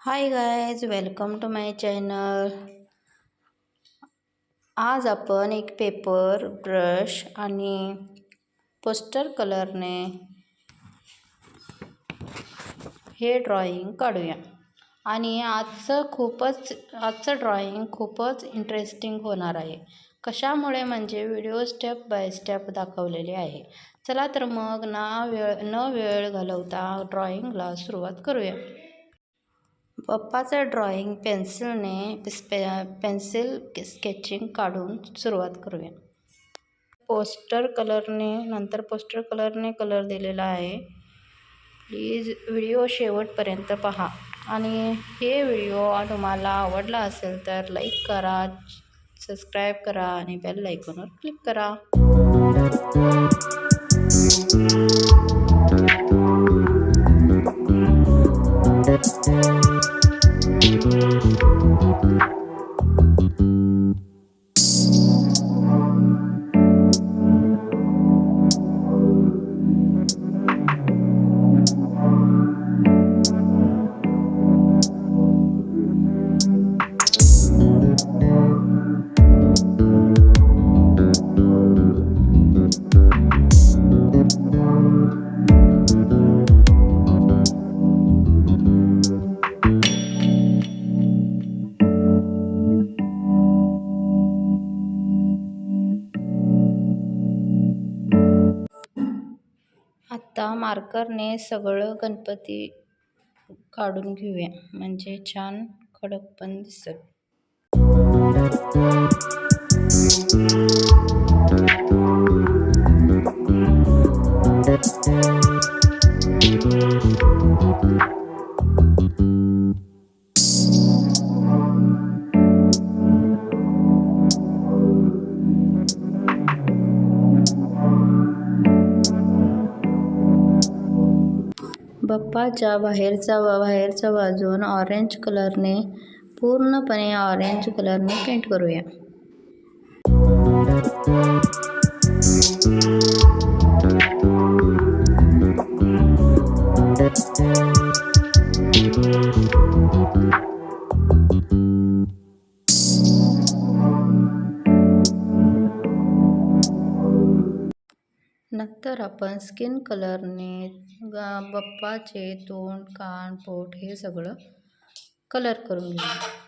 High guys, welcome to my channel. आज आपण एक पेपर, ब्रश आणि पोस्टर कलरने हे ड्रॉइंग काढूया। आणि आजचं ड्रॉइंग खूपच इंटरेस्टिंग होणार आहे। कशामुळे म्हणजे व्हिडिओ स्टेप बाय स्टेप दाखवलेले आहे। चला तर मग न वेळ घालवता ड्रॉइंगला सुरुवात करूया। बाप्पाचं ड्रॉइंग पेन्सिल स्केचिंग काढून सुरुवात करूया। पोस्टर कलरने कलर दिलेला आहे। प्लीज व्हिडिओ शेवटपर्यंत पहा। आणि हे व्हिडिओ तुम्हाला आवडला असेल तर लाईक करा, सबस्क्राईब करा आणि बेल आयकॉनवर क्लिक करा। आता मार्करने सगळं गणपती काढून घेऊया, म्हणजे छान कडक पण दिसेल। बाप्पाच्या बाहेरच्या बाजून ऑरेंज कलरने पूर्णपणे ऑरेंज कलरने पेंट करूया। नंतर आपण स्किन कलरने बाप्पाचे तोंड, कान, पोट हे सगळं कलर करून घेऊ।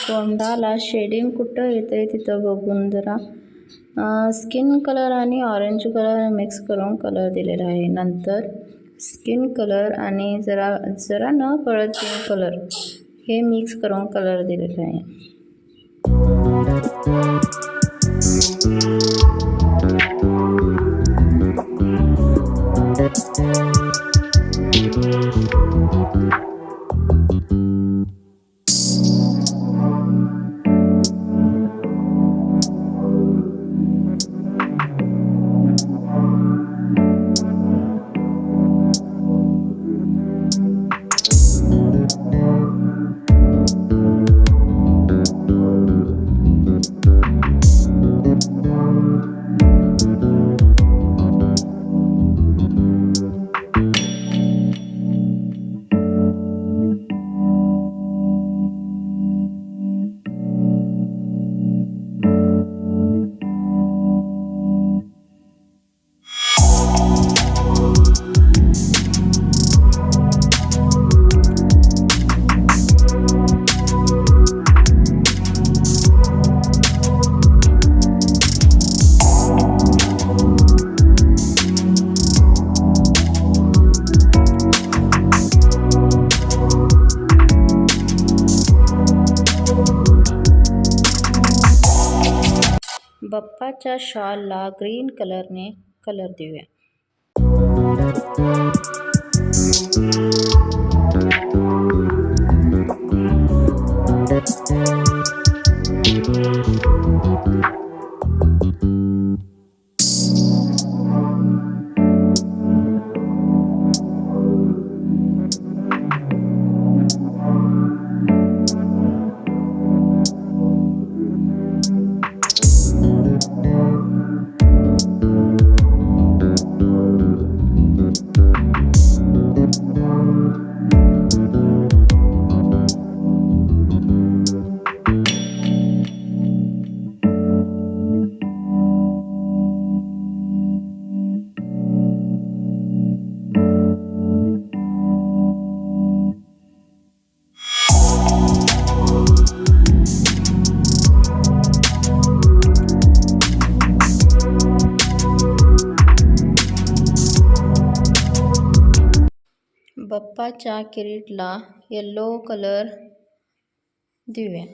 तोंडाला शेडिंग कुठं येतंय तिथं बघून जरा स्किन कलर आणि ऑरेंज कलर मिक्स करून कलर दिलेला आहे। नंतर स्किन कलर आणि जरा न कळत पिंक कलर हे मिक्स करून कलर दिलेला आहे। बाप्पाच्या शॉलला ग्रीन कलरने कलर देऊया. बाप्पाच्या किरीटला येलो कलर देऊया.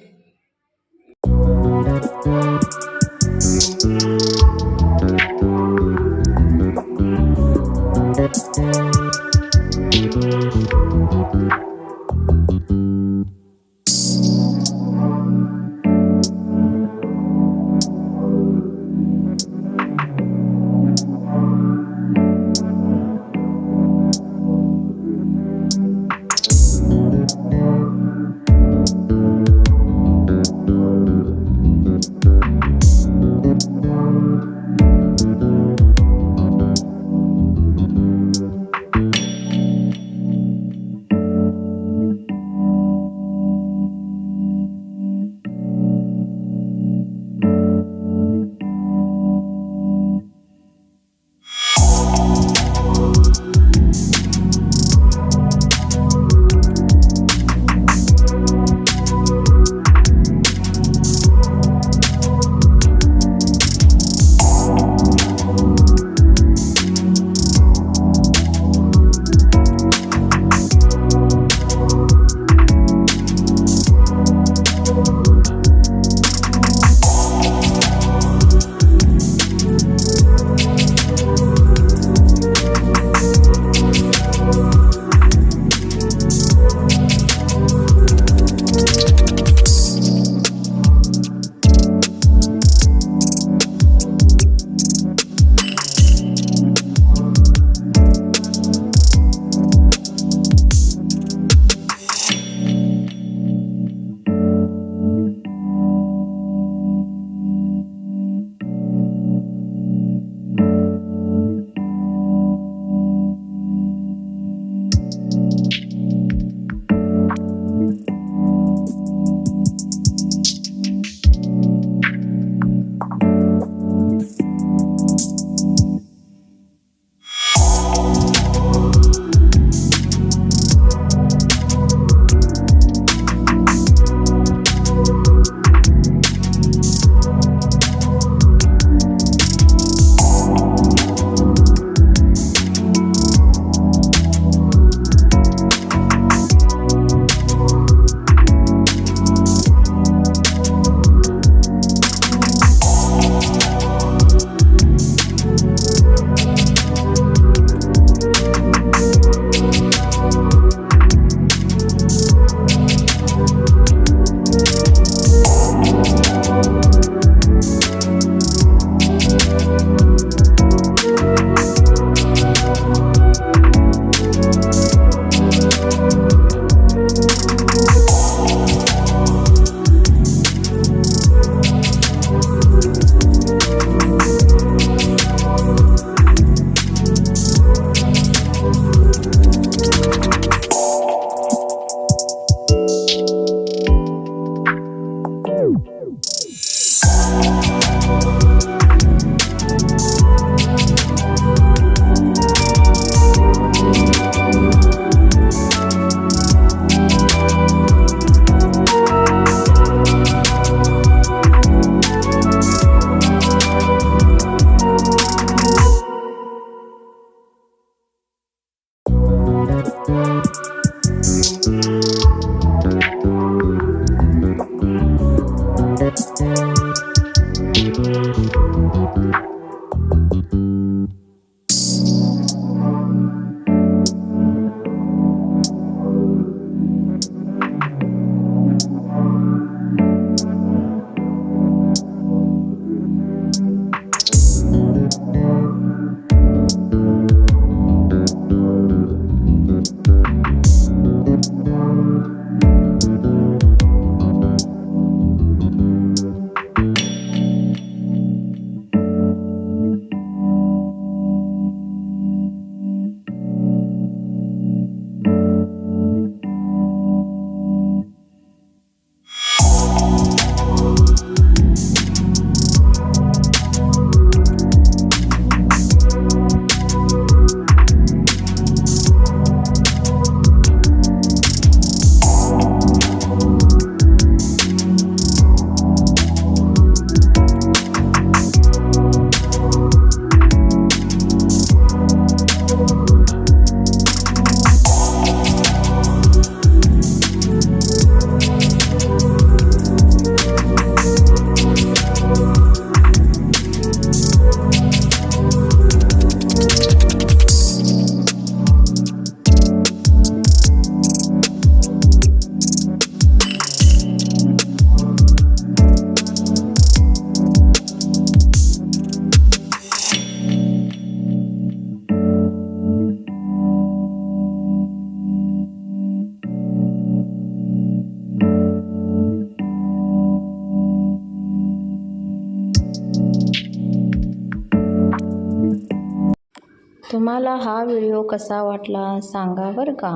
तुम्हाला हा व्हिडिओ कसा वाटला सांगा बरं का.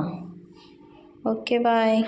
Okay bye.